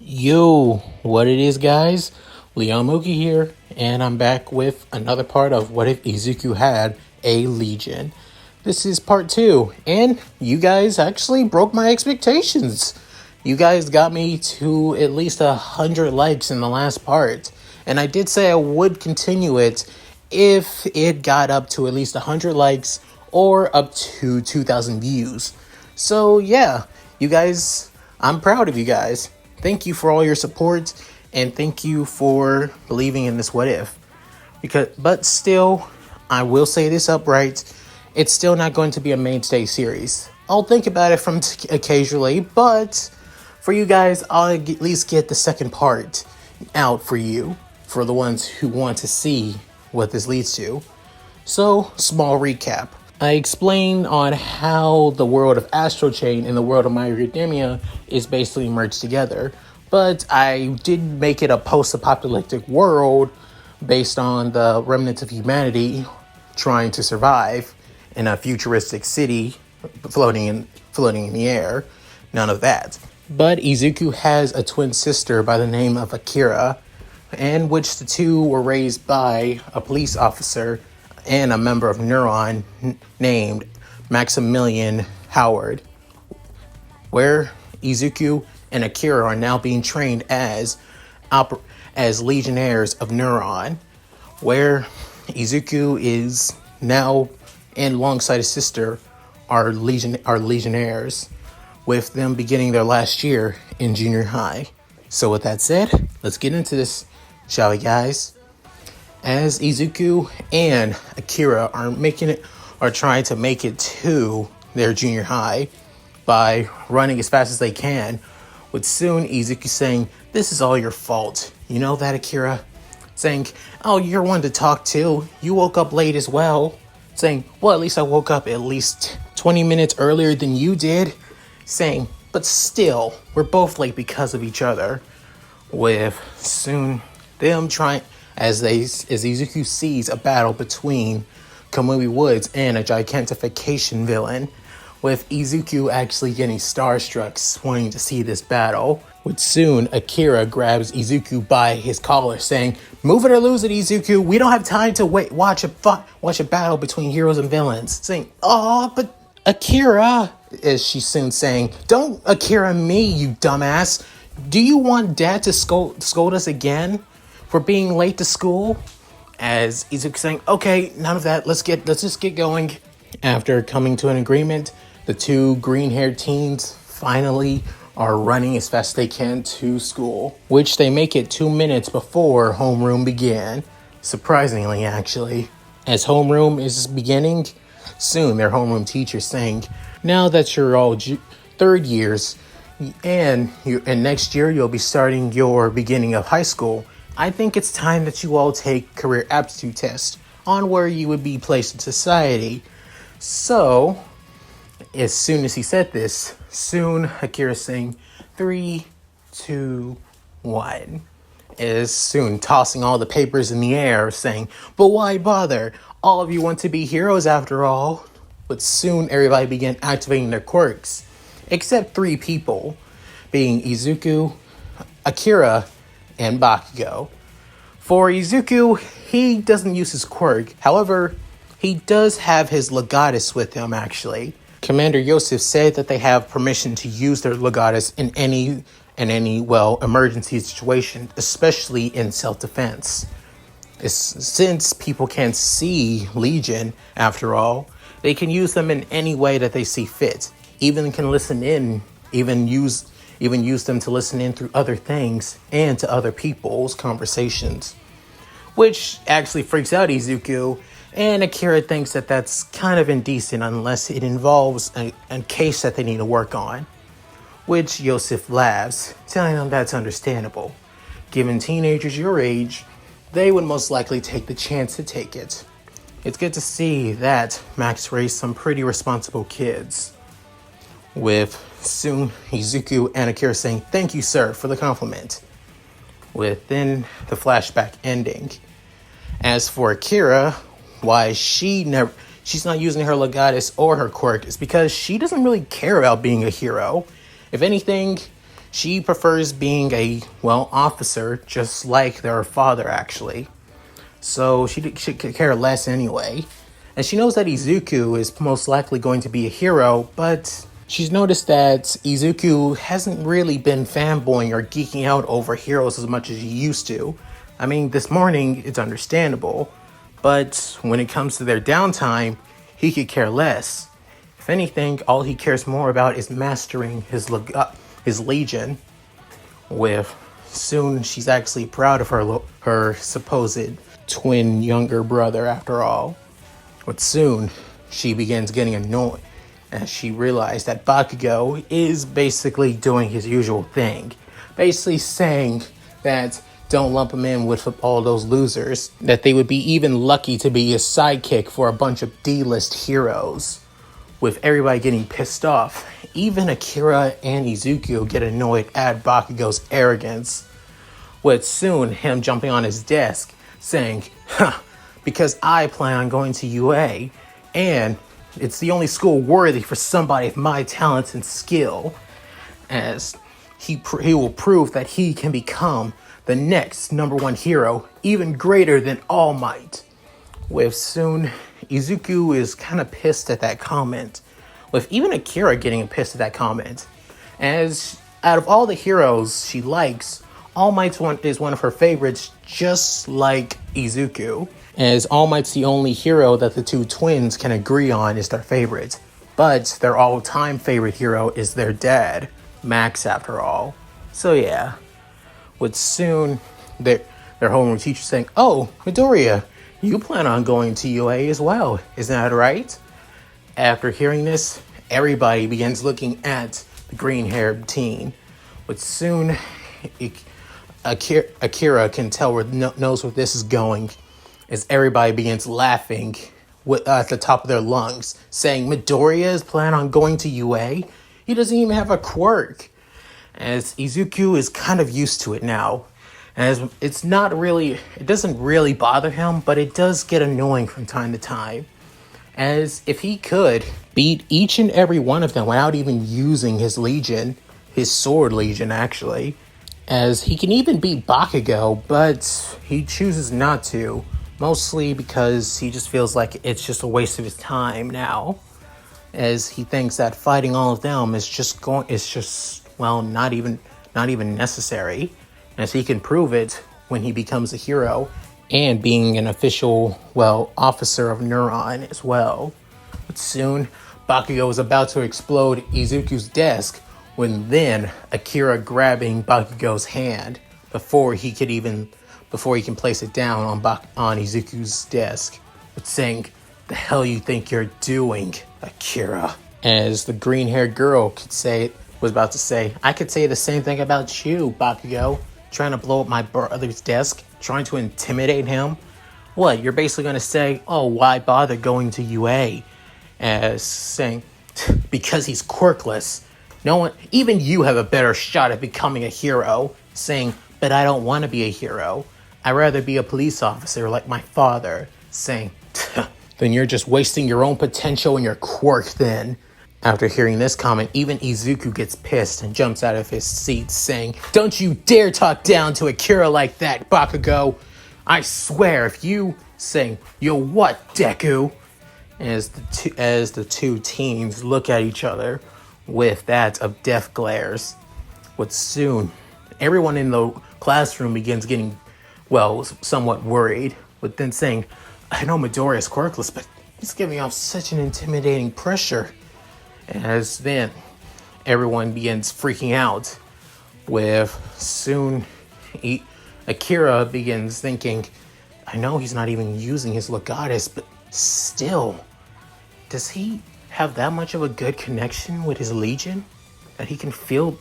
Yo, what it is, guys? Leon Mooky here, and I'm back with another part of What If Izuku Had a Legion. This is part 2, and you guys actually broke my expectations. You guys got me to at least 100 likes in the last part, and I did say I would continue it if it got up to at least 100 likes or up to 2,000 views. So yeah, you guys, I'm proud of you guys. Thank you for all your support, and thank you for believing in this what if. But still, I will say this upright, it's still not going to be a mainstay series. I'll think about it from occasionally, but for you guys, I'll at least get the second part out for you, for the ones who want to see what this leads to. So, small recap. I explained on how the world of Astral Chain and the world of My Hero Academia is basically merged together. But I did make it a post-apocalyptic world based on the remnants of humanity trying to survive in a futuristic city floating in the air. None of that. But Izuku has a twin sister by the name of Akira, and which the two were raised by a police officer and a member of Neuron named Maximilian Howard, where Izuku and Akira are now being trained as Legionnaires of Neuron, where Izuku is now, and alongside his sister, are Legionnaires, with them beginning their last year in junior high. So with that said, let's get into this, shall we, guys? As Izuku and Akira are trying to make it to their junior high by running as fast as they can, with soon Izuku saying, "This is all your fault. You know that, Akira?" Saying, "Oh, you're one to talk to. You woke up late as well." Saying, "Well, at least I woke up at least 20 minutes earlier than you did." Saying, "But still, we're both late because of each other." With soon them trying, as Izuku sees a battle between Kamui Woods and a gigantification villain, with Izuku actually getting starstruck wanting to see this battle. With soon Akira grabs Izuku by his collar saying, "Move it or lose it, Izuku. We don't have time to watch a battle between heroes and villains." Saying, "Oh, but Akira," as she's soon saying, "Don't Akira me, you dumbass. Do you want Dad to scold us again for being late to school?" As Izuku saying, "Okay, none of that. Let's just get going." After coming to an agreement, the two green-haired teens finally are running as fast as they can to school, which they make it 2 minutes before homeroom began. Surprisingly, actually. As homeroom is beginning, soon their homeroom teacher saying, "Now that you're all third years, and next year you'll be starting your beginning of high school, I think it's time that you all take career aptitude tests on where you would be placed in society." So, as soon as he said this, soon Akira saying 3, 2, 1. Is soon tossing all the papers in the air saying, "But why bother? All of you want to be heroes after all." But soon everybody began activating their quirks, except 3 people, being Izuku, Akira, and Bakugo. For Izuku, he doesn't use his quirk. However, he does have his Legatus with him, actually. Commander Yosef said that they have permission to use their Legatus in any emergency situation, especially in self-defense. Since people can't see Legion, after all, they can use them in any way that they see fit. Even can listen in, even use them to listen in through other things and to other people's conversations. Which actually freaks out Izuku, and Akira thinks that that's kind of indecent unless it involves a case that they need to work on. Which Yosef laughs, telling them that's understandable. Given teenagers your age, they would most likely take the chance to take it. It's good to see that Max raised some pretty responsible kids. With soon Izuku and Akira saying, "Thank you, sir, for the compliment." With then the flashback ending. As for Akira, why she's not using her Legatus or her quirk is because she doesn't really care about being a hero. If anything, She prefers being a, well, officer, just like their father, actually. So she could care less anyway. And she knows that Izuku is most likely going to be a hero, but she's noticed that Izuku hasn't really been fanboying or geeking out over heroes as much as he used to. I mean, this morning, it's understandable, but when it comes to their downtime, he could care less. If anything, all he cares more about is mastering his legion. With soon, she's actually proud of her supposed twin younger brother after all. But soon, she begins getting annoyed as she realized that Bakugo is basically doing his usual thing. Basically saying that don't lump him in with all those losers, that they would be even lucky to be a sidekick for a bunch of D-list heroes. With everybody getting pissed off, even Akira and Izuku get annoyed at Bakugo's arrogance. With soon him jumping on his desk, saying, because I plan on going to UA, and it's the only school worthy for somebody of my talents and skill, as he will prove that he can become the next #1 hero, even greater than All Might. With soon, Izuku is kind of pissed at that comment, with even Akira getting pissed at that comment, as out of all the heroes she likes, All Might is one of her favorites, just like Izuku, as All Might's the only hero that the two twins can agree on is their favorite, but their all-time favorite hero is their dad, Max after all. So yeah, with soon their homeroom teacher saying, "Oh, Midoriya, you plan on going to UA as well, isn't that right?" After hearing this, everybody begins looking at the green-haired teen. But soon, Akira can tell knows where this is going, as everybody begins laughing at the top of their lungs, saying, "Midoriya is planning on going to UA? He doesn't even have a quirk." As Izuku is kind of used to it now. As it doesn't really bother him, but it does get annoying from time to time. As if he could beat each and every one of them without even using his legion, his sword legion actually, as he can even beat Bakugo, but he chooses not to, mostly because he just feels like it's just a waste of his time now, as he thinks that fighting all of them is not even necessary, as he can prove it when he becomes a hero and being an official, officer of Neuron as well. But soon, Bakugo is about to explode Izuku's desk when then Akira grabbing Bakugo's hand before he can place it down on Izuku's desk, with saying, "The hell you think you're doing, Akira?" As the green-haired girl was about to say, "I could say the same thing about you, Bakugo. Trying to blow up my brother's desk, trying to intimidate him. What, you're basically going to say, oh, why bother going to UA?" As saying, "Because he's quirkless. No one, even you have a better shot at becoming a hero." Saying, "But I don't want to be a hero. I'd rather be a police officer like my father." Saying, "Then you're just wasting your own potential and your quirk then." After hearing this comment, even Izuku gets pissed and jumps out of his seat saying, "Don't you dare talk down to Akira like that, Bakugo. I swear if you..." Saying, "Yo what, Deku?" As the two teens look at each other with that of death glares. But soon, everyone in the classroom begins getting, somewhat worried, but then saying, "I know Midoriya is quirkless, but he's giving off such an intimidating pressure." As then, everyone begins freaking out, with soon Akira begins thinking, "I know he's not even using his Legatus, but still, does he have that much of a good connection with his Legion? That he can feel,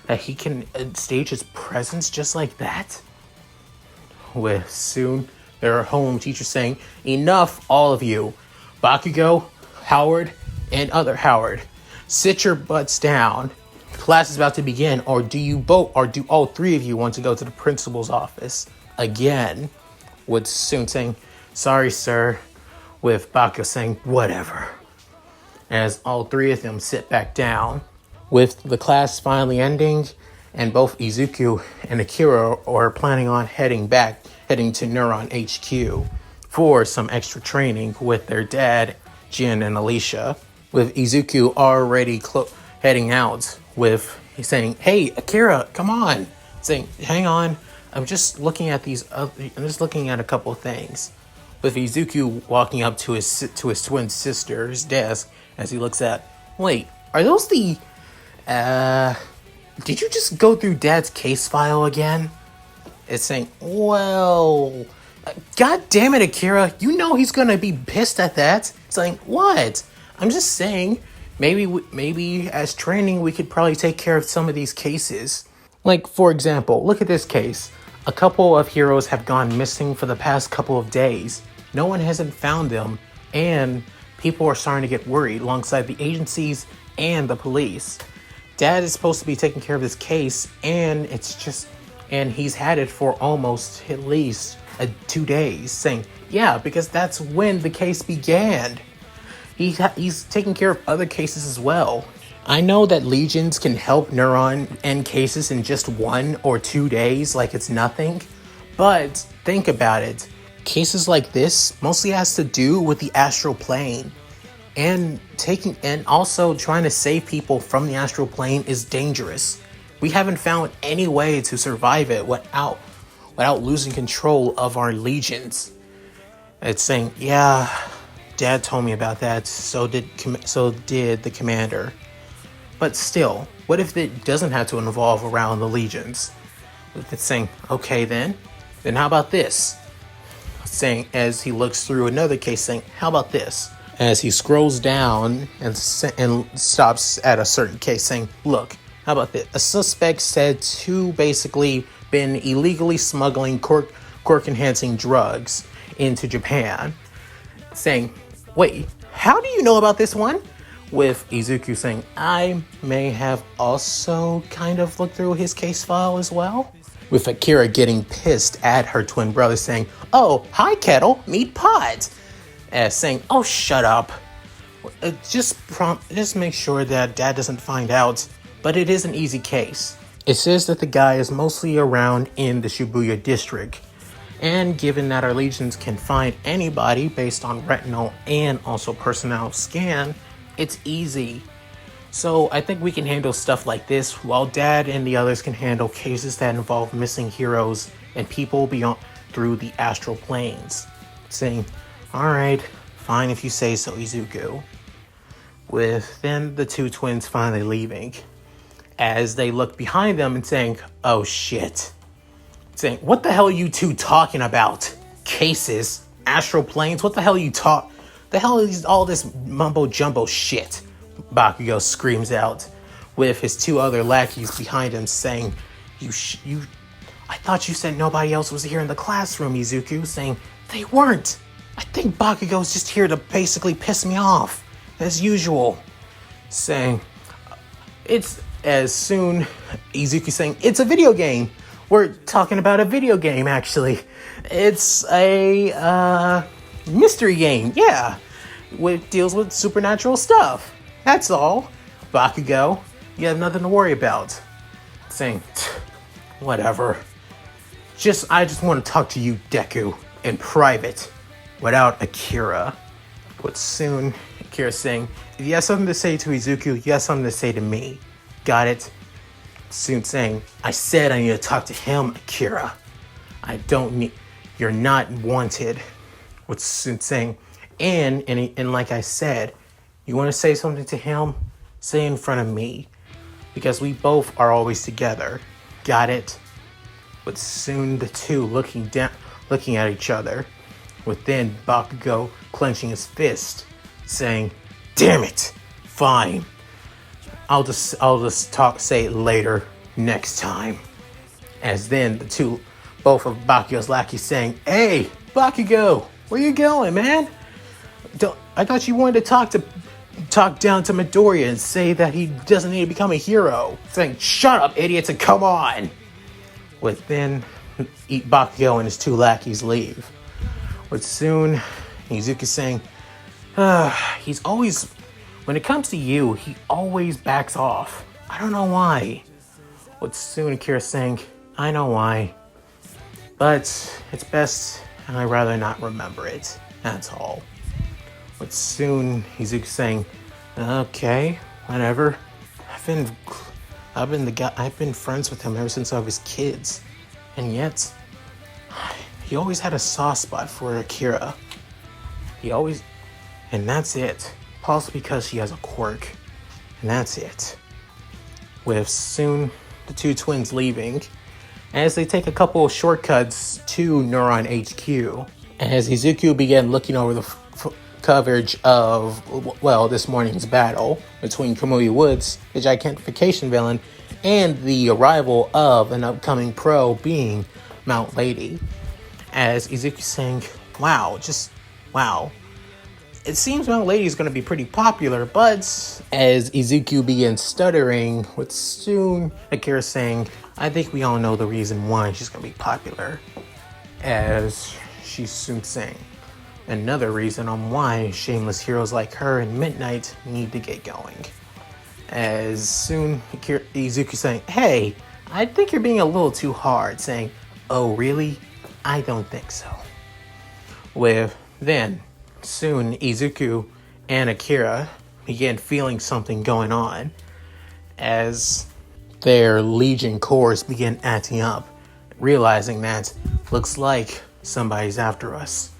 that he can stage his presence just like that?" With soon, their home teacher saying, "Enough, all of you. Bakugo, Howard, and other Howard, sit your butts down. Class is about to begin, or do all three of you want to go to the principal's office again?" With soon saying, "Sorry, sir," with Bakugo saying, "Whatever." As all three of them sit back down, with the class finally ending, And both Izuku and Akira are planning on heading to Neuron HQ for some extra training with their dad, Jin and Alicia. With Izuku already heading out with saying, "Hey, Akira, come on!" Saying, "Hang on, I'm just looking at a couple of things." With Izuku walking up to his twin sister's desk as he looks at, "Wait, are those the? Did you just go through Dad's case file again?" It's saying, "Well, God damn it, Akira, you know he's gonna be pissed at that." It's like, "What? I'm just saying, maybe as training we could probably take care of some of these cases. Like, for example, look at this case. A couple of heroes have gone missing for the past couple of days. No one hasn't found them, and people are starting to get worried alongside the agencies and the police. Dad is supposed to be taking care of this case, and he's had it for almost at least 2 days, saying, yeah, because that's when the case began. He's taking care of other cases as well. I know that legions can help Neuron end cases in just 1 or 2 days like it's nothing, but think about it. Cases like this mostly has to do with the astral plane, and also trying to save people from the astral plane is dangerous. We haven't found any way to survive it without losing control of our legions." It's saying, "Yeah, Dad told me about that, so did the commander. But still, what if it doesn't have to involve around the legions?" It's saying, "Okay then how about this?" Saying, as he looks through another case, saying, "How about this?" As he scrolls down and stops at a certain case, saying, "Look, how about this? A suspect said to basically been illegally smuggling quirk-enhancing drugs into Japan." Saying, "Wait, how do you know about this one?" With Izuku saying, "I may have also kind of looked through his case file as well." With Akira getting pissed at her twin brother, saying, "Oh, hi Kettle, meet Pod." Saying, "Oh, shut up. Just make sure that Dad doesn't find out." But it is an easy case. It says that the guy is mostly around in the Shibuya district. And given that our legions can find anybody based on retinal and also personnel scan, it's easy. So I think we can handle stuff like this, while Dad and the others can handle cases that involve missing heroes and people beyond through the astral planes. Saying, "Alright, fine if you say so, Izuku." With then the two twins finally leaving, as they look behind them and saying, "Oh shit." Saying, "What the hell are you two talking about? Cases? Astral planes? What the hell are you The hell is all this mumbo jumbo shit?" Bakugo screams out, with his 2 other lackeys behind him saying, I thought you said nobody else was here in the classroom, Izuku." Saying, "They weren't. I think Bakugo's just here to basically piss me off, as usual." Saying, "It's as soon," Izuku saying, "It's a video game. We're talking about a video game, actually. It's a mystery game, yeah. It deals with supernatural stuff. That's all. Bakugo, you have nothing to worry about." Saying, "Whatever. I just want to talk to you, Deku, in private, without Akira." But soon, Akira saying, "If you have something to say to Izuku, you have something to say to me. Got it?" Soon saying, "I said I need to talk to him, Akira. You're not wanted." With Soon saying, and like I said, you want to say something to him? Say in front of me, because we both are always together. Got it?" But soon the two looking at each other, with then Bakugo clenching his fist, saying, "Damn it, fine. I'll just say it later, next time." As then both of Bakugo's lackeys saying, "Hey, Bakugo, where you going, man? I thought you wanted to talk down to Midoriya and say that he doesn't need to become a hero." Saying, "Shut up, idiots, and come on." With then Bakugo and his 2 lackeys leave. But soon Izuku saying, he's always, when it comes to you, he always backs off. I don't know why. with soon Akira saying, I know why, but it's best and I'd rather not remember it, that's all. With soon Izuku saying, okay, whatever. I've been friends with him ever since I was kids, and yet he always had a soft spot for Akira. And that's it. Possibly because she has a quirk, and that's it. With soon the two twins leaving, as they take a couple of shortcuts to Neuron HQ, as Izuku began looking over the coverage of, this morning's battle between Kamui Woods, the gigantification villain, and the arrival of an upcoming pro being Mount Lady. As Izuku's saying, wow. It seems Mount Lady is going to be pretty popular, but as Izuku begins stuttering, with soon Akira saying, I think we all know the reason why she's going to be popular. As she's soon saying, another reason on why shameless heroes like her and Midnight need to get going. As soon Izuku saying, hey, I think you're being a little too hard, saying, oh really? I don't think so. With then, soon Izuku and Akira began feeling something going on as their Legion cores began acting up, realizing that looks like somebody's after us.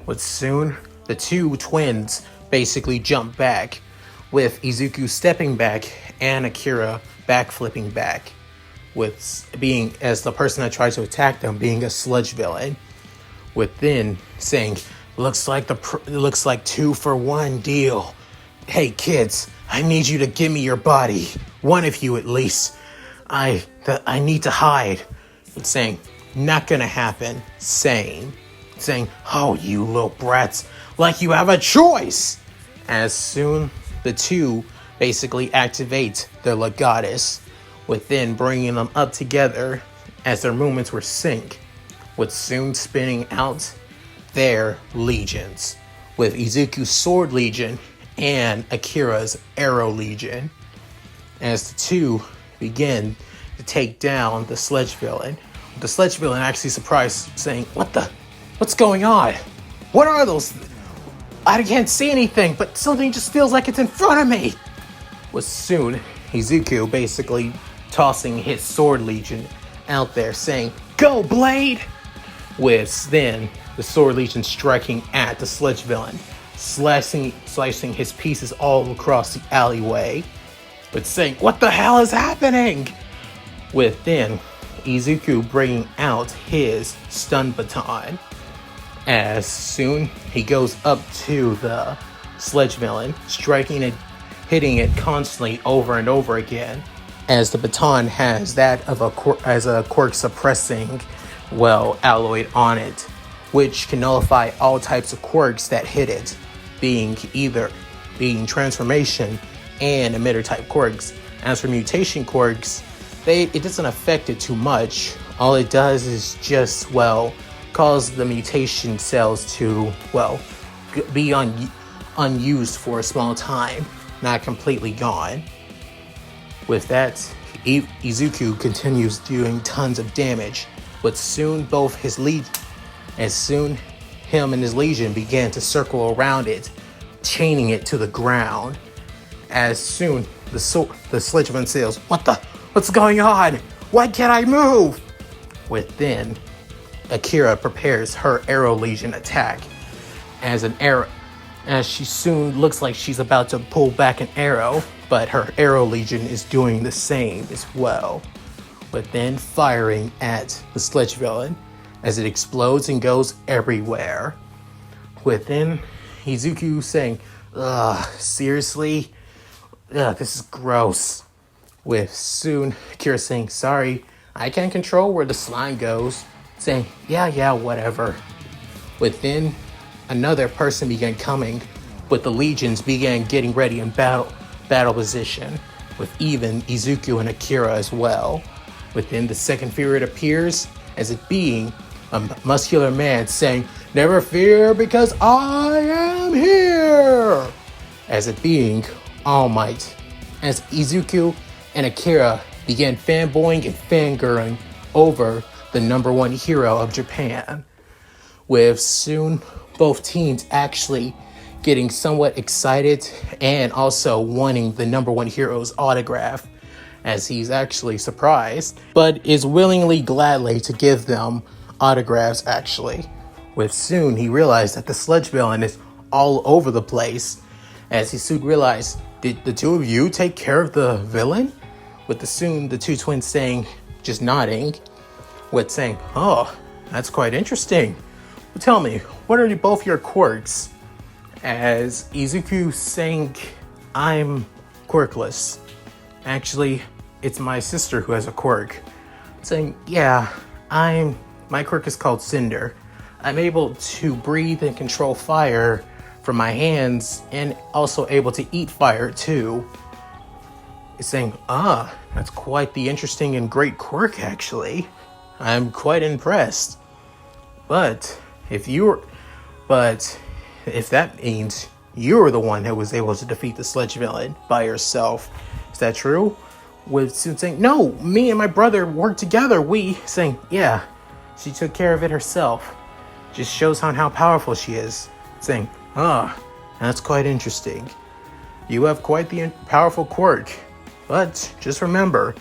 With soon, the two twins basically jump back, with Izuku stepping back and Akira backflipping back, with being as the person that tried to attack them being a sludge villain. With then saying, looks like 2-for-1 deal. Hey kids, I need you to give me your body. One of you at least. I need to hide. With saying, not gonna happen. Saying, oh you little brats, like you have a choice. As soon the two basically activate their Legatus, within bringing them up together as their movements were synced, with soon spinning out their legions, with Izuku's Sword Legion and Akira's Arrow Legion, as the two begin to take down the Sludge villain. The Sludge villain actually surprised, saying, what's going on? What are those? I can't see anything, but something just feels like it's in front of me. With soon Izuku basically tossing his Sword Legion out there, saying, go Blade! With then the Sword Legion striking at the Sludge villain, slicing his pieces all across the alleyway, but saying, what the hell is happening? With then Izuku bringing out his stun baton. As soon he goes up to the Sludge villain, striking it, hitting it constantly over and over again, as the baton has that of a quirk suppressing alloyed on it, which can nullify all types of quirks that hit it, being transformation and emitter type quirks. As for mutation quirks, it doesn't affect it too much. All it does is just cause the mutation cells to be unused for a small time, not completely gone. With that, Izuku continues doing tons of damage, but soon him and his legion began to circle around it, chaining it to the ground. As soon the Sludgeman says, what's going on? Why can't I move? Within, Akira prepares her Arrow Legion attack as she soon looks like she's about to pull back an arrow, but her Arrow Legion is doing the same as well, but then firing at the Sludge villain as it explodes and goes everywhere. Within, Izuku saying, ugh, seriously? Ugh, this is gross. With soon Akira saying, sorry, I can't control where the slime goes. Saying, yeah, whatever. Within, another person began coming, but the legions began getting ready in battle position, with even Izuku and Akira as well. Within, the second Fury appears as it being a muscular man saying, never fear because I am here! As it being All Might, as Izuku and Akira began fanboying and fangirling over the number one hero of Japan, with soon both teams actually getting somewhat excited and also wanting the number one hero's autograph, as he's actually surprised, but is willingly gladly to give them autographs actually. With soon he realized that the Sludge villain is all over the place, as he soon realized, did the two of you take care of the villain? With the two twins saying, just nodding, with saying, oh, that's quite interesting. Well, tell me, what are both your quirks? As Izuku saying, I'm quirkless. Actually, it's my sister who has a quirk. Saying, yeah, my quirk is called Cinder. I'm able to breathe and control fire from my hands and also able to eat fire too. It's saying, that's quite the interesting and great quirk actually. I'm quite impressed. But if that means you're the one that was able to defeat the Sludge villain by yourself, is that true? With Sun saying, no, me and my brother worked together. We saying, yeah, she took care of it herself. Just shows how powerful she is. Saying, that's quite interesting. You have quite the powerful quirk. But just remember,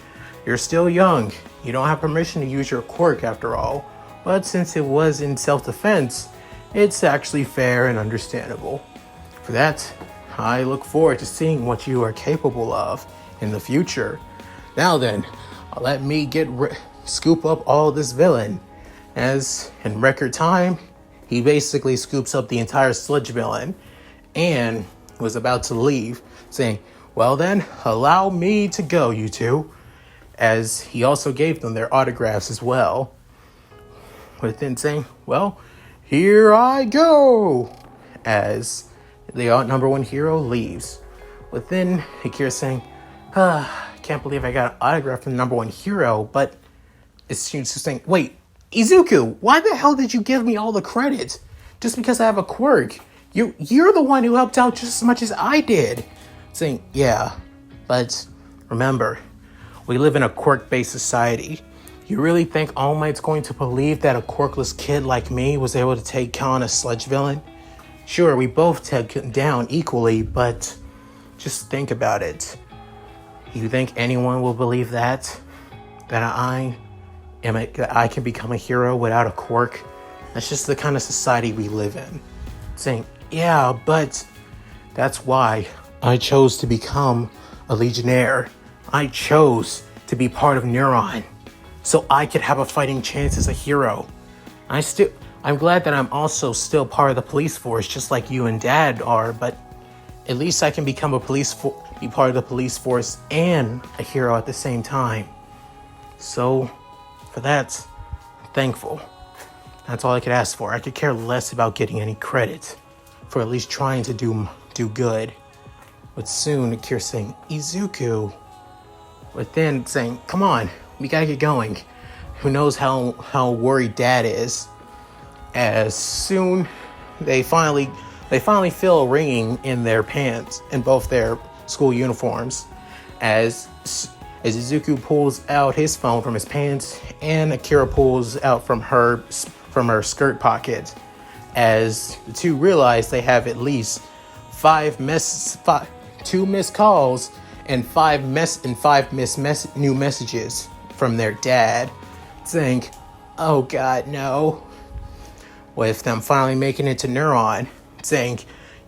you're still young. You don't have permission to use your quirk after all. But since it was in self-defense, it's actually fair and understandable. For that, I look forward to seeing what you are capable of in the future. Now then, let me scoop up all this villain. As in record time, he basically scoops up the entire Sludge villain and was about to leave, saying, well then, allow me to go, you two. As he also gave them their autographs as well. Within saying, well, here I go. As the number one hero leaves. Within Akira saying, can't believe I got an autograph from the number one hero, but it's just saying, wait, Izuku, why the hell did you give me all the credit? Just because I have a quirk. You're the one who helped out just as much as I did. Saying, yeah, but remember, we live in a quirk-based society. You really think All Might's going to believe that a quirkless kid like me was able to take on a Sludge villain? Sure, we both took him down equally, but just think about it. You think anyone will believe that? That I can become a hero without a quirk? That's just the kind of society we live in. Saying, yeah, but that's why I chose to become a Legionnaire. I chose to be part of Neuron, so I could have a fighting chance as a hero. I'm glad that I'm also still part of the police force, just like you and Dad are, but at least I can become be part of the police force and a hero at the same time. So, for that, I'm thankful. That's all I could ask for. I could care less about getting any credit for at least trying to do good. But soon, Akira saying, Izuku. But then saying, come on, we gotta get going. Who knows how worried Dad is. As soon they finally feel a ringing in their pants, in both their school uniforms. As Izuku pulls out his phone from his pants, and Akira pulls out from her skirt pocket. As the two realize they have at least 2 missed calls and 5 new messages from their dad, saying, "Oh God, no." With them finally making it to Neuron, saying,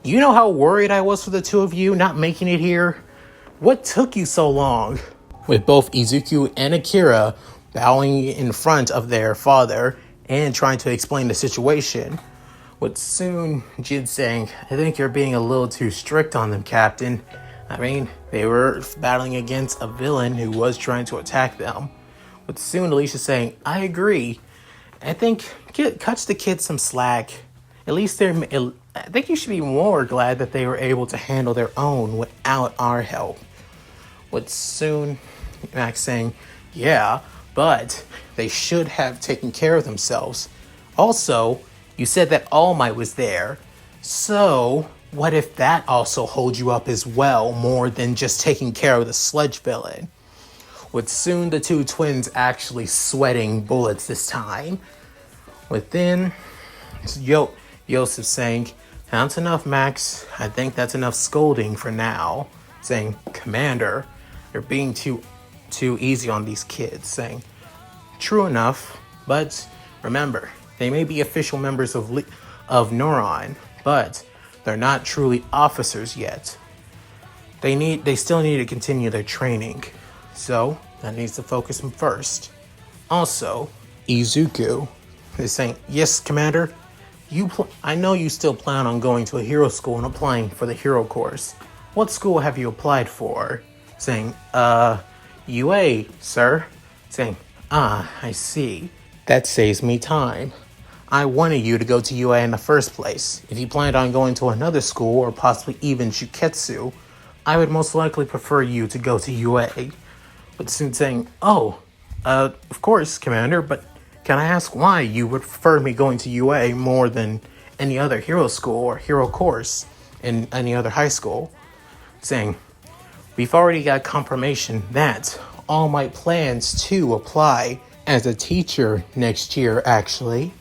"You know how worried I was for the two of you not making it here? What took you so long?" With both Izuku and Akira bowing in front of their father and trying to explain the situation. With soon Jin saying, "I think you're being a little too strict on them, Captain. I mean, they were battling against a villain who was trying to attack them." With soon Alicia saying, "I agree. I think cuts the kids some slack. At least I think you should be more glad that they were able to handle their own without our help." With soon Max saying, "Yeah, but they should have taken care of themselves. Also, you said that All Might was there. So, what if that also holds you up as well, more than just taking care of the Sludge villain?" with soon the two twins actually sweating bullets this time. Within, Yosef saying, "That's enough, Max. I think that's enough scolding for now." Saying, "Commander, you're being too easy on these kids." Saying, "True enough, but remember, they may be official members of Neuron, but they're not truly officers yet. They still need to continue their training, so that needs to focus them first." Also, Izuku is saying, "Yes, Commander, I know you still plan on going to a hero school and applying for the hero course. What school have you applied for?" Saying, UA, sir." Saying, "Ah, I see. That saves me time. I wanted you to go to UA in the first place. If you planned on going to another school or possibly even Shuketsu, I would most likely prefer you to go to UA." But soon saying, "Oh, of course, Commander, but can I ask why you would prefer me going to UA more than any other hero school or hero course in any other high school?" Saying, "We've already got confirmation that All Might plans to apply as a teacher next year, actually."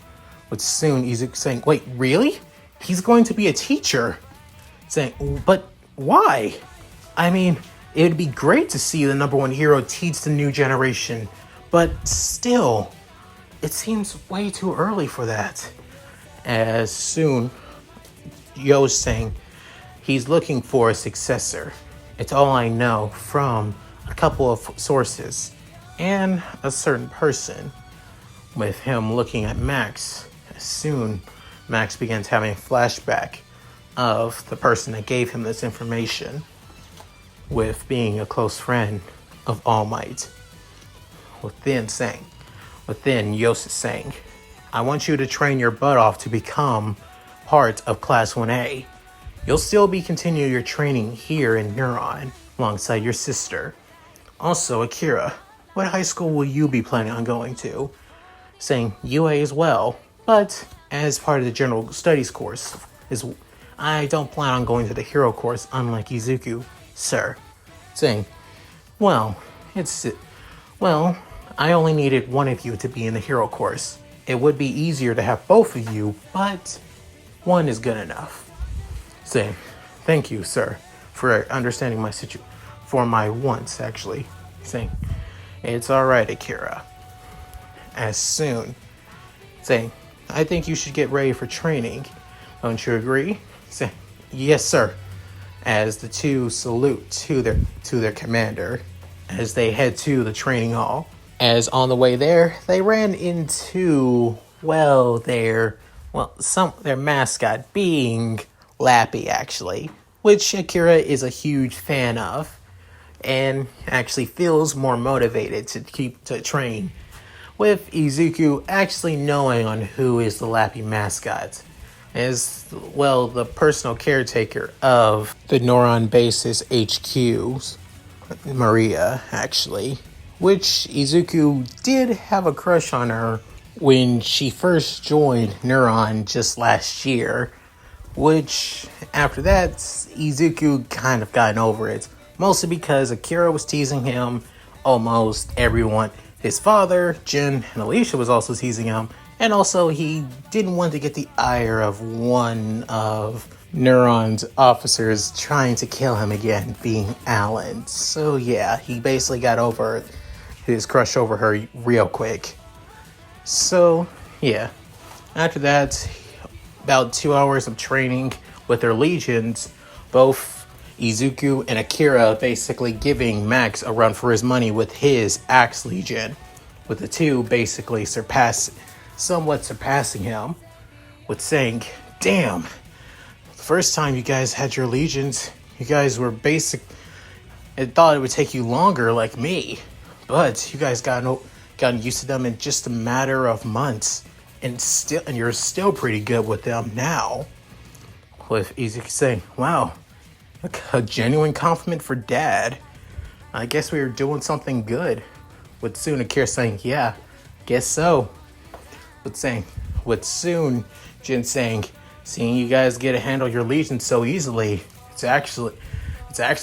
But soon Izuku saying, "Wait, really? He's going to be a teacher?" Saying, "But why? I mean, it'd be great to see the number one hero teach the new generation, but still, it seems way too early for that." As soon, Yo's saying he's looking for a successor. "It's all I know from a couple of sources and a certain person." With him looking at Max, as soon Max begins having a flashback of the person that gave him this information, with being a close friend of All Might. Within Yosef saying, "I want you to train your butt off to become part of Class 1A. You'll still be continuing your training here in Neuron alongside your sister. Also, Akira, what high school will you be planning on going to?" Saying, "UA as well, but as part of the general studies course. I don't plan on going to the hero course, unlike Izuku, sir." Saying, well, I only needed one of you to be in the hero course. It would be easier to have both of you, but one is good enough." Saying, "Thank you, sir, for understanding my situation, for my wants, actually." Saying, "It's alright, Akira." As soon, saying, "I think you should get ready for training. Don't you agree?" Saying, "Yes, sir." As the two salute to their commander as they head to the training hall. As on the way there, they ran into, their mascot being Lappy, actually, which Akira is a huge fan of and actually feels more motivated to train, with Izuku actually knowing on who is the Lappy mascot, as well the personal caretaker of the Neuron base's HQ's Maria, actually, which Izuku did have a crush on her when she first joined Neuron just last year, which after that Izuku kind of gotten over it, mostly because Akira was teasing him. Almost everyone, his father, Jin, and Alicia was also teasing him, and also he didn't want to get the ire of one of Neuron's officers trying to kill him again, being Alan. So yeah, he basically got over his crush over her real quick. So yeah, after that, about 2 hours of training with their legions, both Izuku and Akira basically giving Max a run for his money with his Axe Legion, with the two basically somewhat surpassing him, with saying, "Damn, the first time you guys had your legions, you guys were I thought it would take you longer like me, but you guys gotten used to them in just a matter of months, and you're still pretty good with them now." With Izuku saying, "Wow, a genuine compliment for Dad. I guess we were doing something good." With soon Akira saying, "Yeah, guess so." With soon Jin saying, "Seeing you guys get to handle your legion so easily, it's actually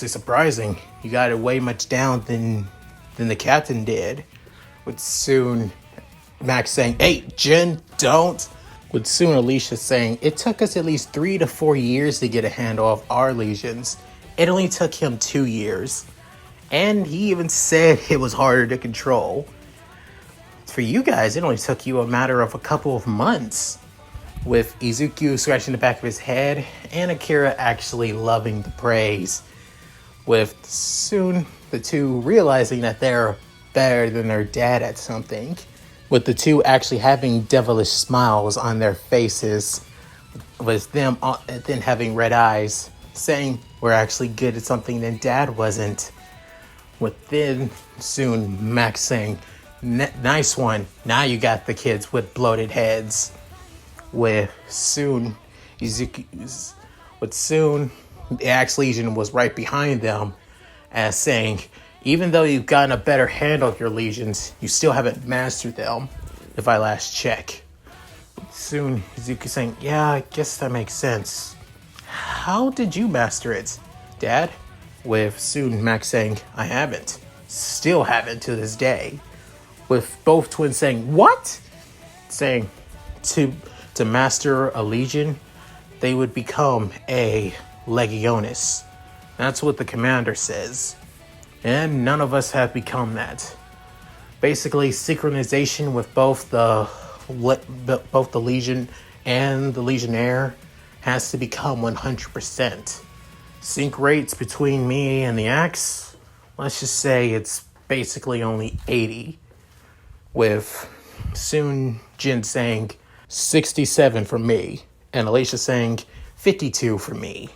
surprising. You got it way much down than than the captain did, with soon Max saying, "Hey, Jin, don't." With soon Alicia saying, "It took us at least 3 to 4 years to get a handle of our lesions. It only took him 2 years. And he even said it was harder to control. For you guys, it only took you a matter of a couple of months." With Izuku scratching the back of his head and Akira actually loving the praise. With soon the two realizing that they're better than their dad at something. With the two actually having devilish smiles on their faces. With them then having red eyes, saying we're actually good at something that dad wasn't. With then soon Max saying, "Nice one, now you got the kids with bloated heads." With soon Izuku's, with soon the Axe Legion was right behind them, as saying, "Even though you've gotten a better handle of your legions, you still haven't mastered them, if I last check." Soon Izuku saying, "Yeah, I guess that makes sense. How did you master it, Dad?" With soon Max saying, "I haven't. Still haven't to this day." With both twins saying, "What?" Saying, to master a legion, they would become a legionis. That's what the commander says. And none of us have become that. Basically, synchronization with both the legion and the legionnaire has to become 100%. Sync rates between me and the axe, let's just say it's basically only 80. With soon Jin saying 67 for me, and Alicia saying 52 for me.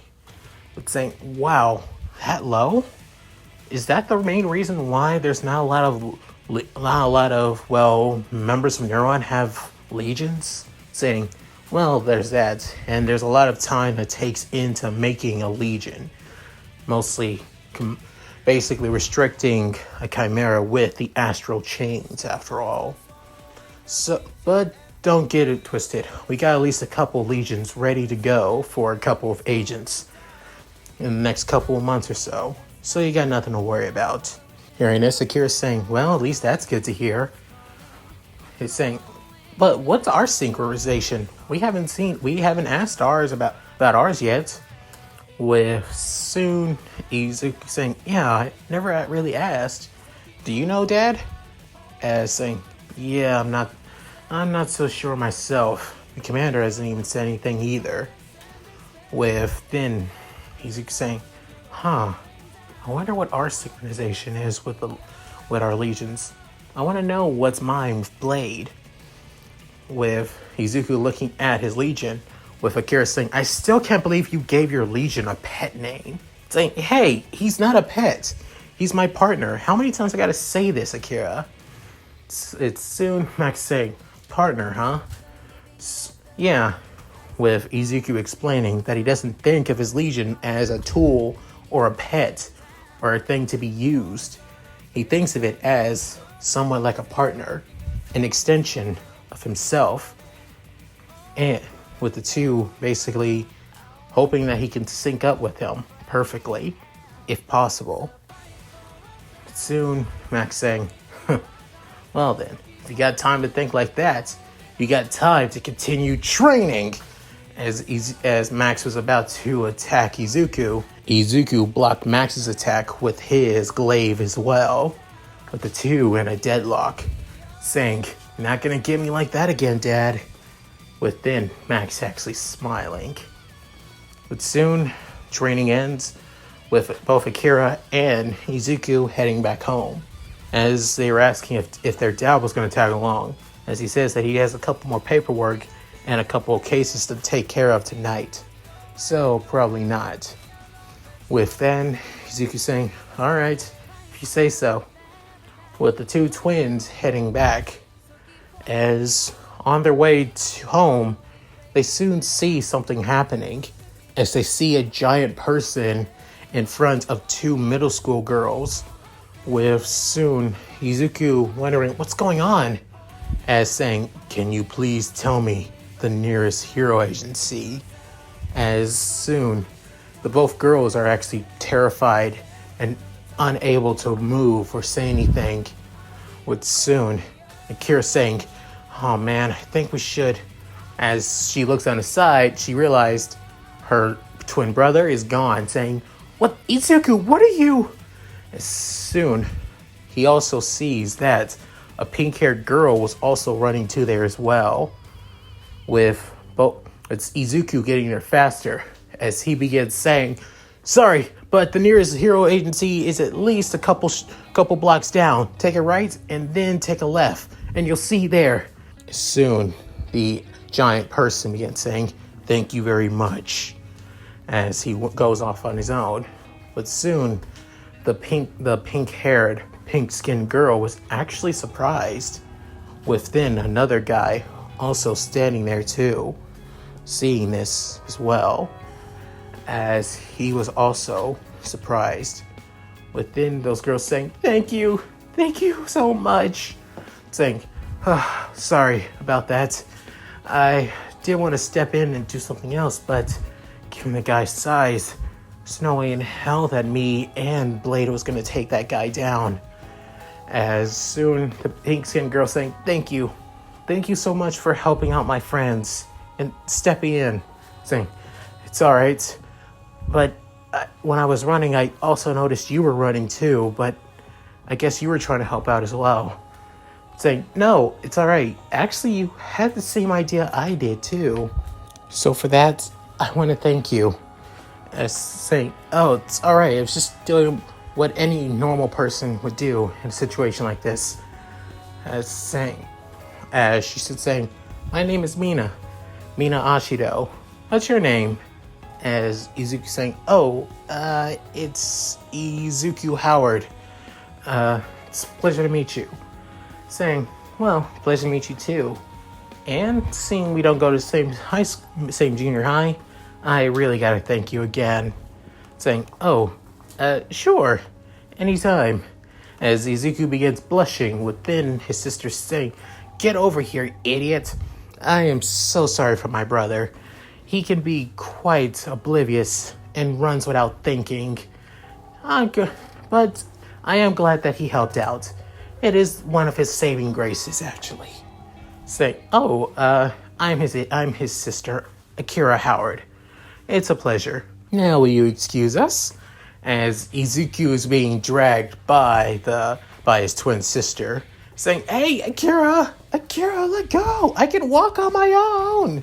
But saying, "Wow, that low? Is that the main reason why there's not a lot of members of Neuron have legions?" Saying, "Well, there's that, and there's a lot of time that takes into making a legion. Mostly, basically restricting a chimera with the astral chains, after all. So, but don't get it twisted. We got at least a couple legions ready to go for a couple of agents in the next couple of months or so. So you got nothing to worry about." Hearing this, Akira's saying, "Well, at least that's good to hear." He's saying, "But what's our synchronization? We haven't asked ours about ours yet." With soon Izuku saying, "Yeah, I never really asked. Do you know, Dad?" As saying, "Yeah, I'm not so sure myself. The commander hasn't even said anything either." With then Izuku saying, "Huh, I wonder what our synchronization is with our legions. I want to know what's mine with Blade." With Izuku looking at his legion, with Akira saying, "I still can't believe you gave your legion a pet name." Saying, "Hey, he's not a pet. He's my partner. How many times I gotta say this, Akira?" It's soon Max saying, "Partner, huh?" Yeah. With Izuku explaining that he doesn't think of his legion as a tool or a pet or a thing to be used. He thinks of it as somewhat like a partner, an extension of himself, and with the two basically hoping that he can sync up with him perfectly, if possible. Soon Max saying, "Well then, if you got time to think like that, you got time to continue training." As Max was about to attack Izuku, Izuku blocked Max's attack with his glaive as well, with the two in a deadlock, saying, "Not gonna get me like that again, Dad." With then Max actually smiling. But soon, training ends with both Akira and Izuku heading back home, as they were asking if their dad was going to tag along, as he says that he has a couple more paperwork and a couple of cases to take care of tonight. So, probably not. With then, Izuku saying, "All right, if you say so." With the two twins heading back, as on their way to home, they soon see something happening, as they see a giant person in front of two middle school girls, with soon Izuku wondering what's going on, as saying, "Can you please tell me the nearest hero agency?" As soon the both girls are actually terrified and unable to move or say anything. With soon Akira saying, "Oh man, I think we should." As she looks on the side, she realized her twin brother is gone, saying, "What, Izuku, what are you?" As soon, he also sees that a pink-haired girl was also running to there as well. With both, it's Izuku getting there faster as he begins saying, "Sorry, but the nearest hero agency is at least a couple blocks down. Take a right and then take a left, and you'll see there." Soon, the giant person begins saying, "Thank you very much," as he goes off on his own. But soon, the pink-haired, pink-skinned girl was actually surprised. With then another guy also standing there too, seeing this as well, as he was also surprised. Within those girls saying, thank you so much," saying, "Sorry about that. I did want to step in and do something else, but given the guy's size, there's no way in hell that me and Blade was going to take that guy down." As soon the pink-skinned girl saying, Thank you so much for helping out my friends and stepping in," saying, "It's all right, but when I was running, I also noticed you were running too, but I guess you were trying to help out as well." Saying, "No, it's all right. Actually, you had the same idea I did too. So for that, I want to thank you." As saying, "Oh, it's all right. I was just doing what any normal person would do in a situation like this." As she said, saying, "My name is Mina Ashido. What's your name?" As Izuku saying, "Oh, it's Izuku Howard. It's a pleasure to meet you." Saying, "Well, pleasure to meet you too. And seeing we don't go to the same junior high, I really gotta thank you again." Saying, "Oh, sure, anytime." As Izuku begins blushing, within his sister saying, "Get over here, idiot. I am so sorry for my brother. He can be quite oblivious and runs without thinking. But I am glad that he helped out. It is one of his saving graces, actually." Saying, "Oh, I'm his sister, Akira Howard. It's a pleasure. Now will you excuse us?" As Izuku is being dragged by his twin sister, saying, "Hey, Akira, let go. I can walk on my own."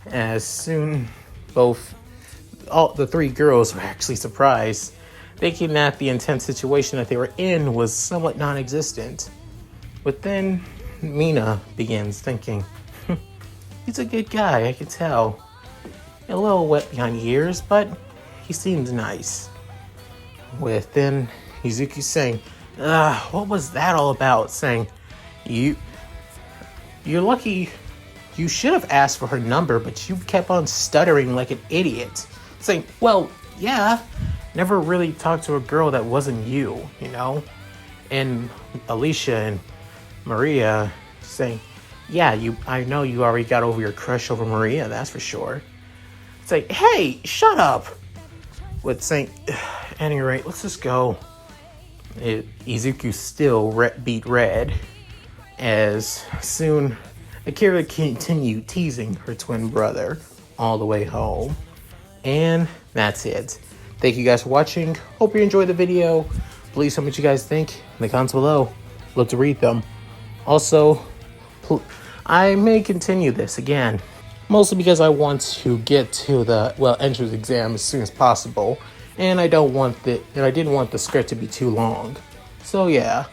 As soon, all the three girls were actually surprised, thinking that the intense situation that they were in was somewhat non-existent. But then Mina begins thinking, "He's a good guy, I can tell. A little wet behind the ears, but he seems nice." With then Izuku saying, "What was that all about?" Saying, You're lucky. You should have asked for her number, but you kept on stuttering like an idiot." Saying, "Well, yeah, never really talked to a girl that wasn't you, you know?" And Alicia and Maria saying, "Yeah, I know you already got over your crush over Maria, that's for sure." It's like, "Hey, shut up!" With saying, "At any rate, let's just go." Izuku still beat red. As soon, Akira continued teasing her twin brother all the way home. And that's it. Thank you guys for watching. Hope you enjoyed the video. Please tell me what you guys think in the comments below. Love to read them. Also, I may continue this again, mostly because I want to get to the entrance exam as soon as possible, and I didn't want the script to be too long. So yeah.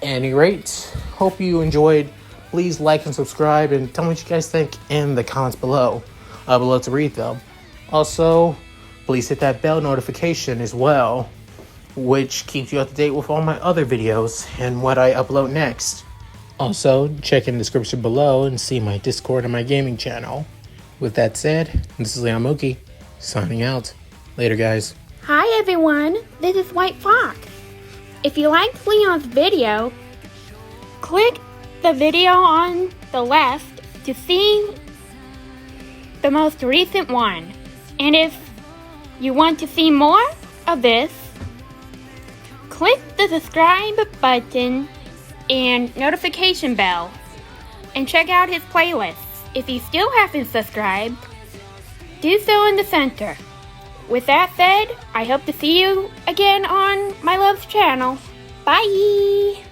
At any rate, hope you enjoyed. Please like and subscribe, and tell me what you guys think in the comments below. I would love to read them. Also, please hit that bell notification as well, which keeps you up to date with all my other videos and what I upload next. Also, check in the description below and see my Discord and my gaming channel. With that said, this is Mooky, signing out. Later, guys. Hi everyone, this is White Fox. If you liked Leon's video, click the video on the left to see the most recent one. And if you want to see more of this, click the subscribe button and notification bell and check out his playlists. If you still haven't subscribed, do so in the center. With that said, I hope to see you again on my love's channel. Bye!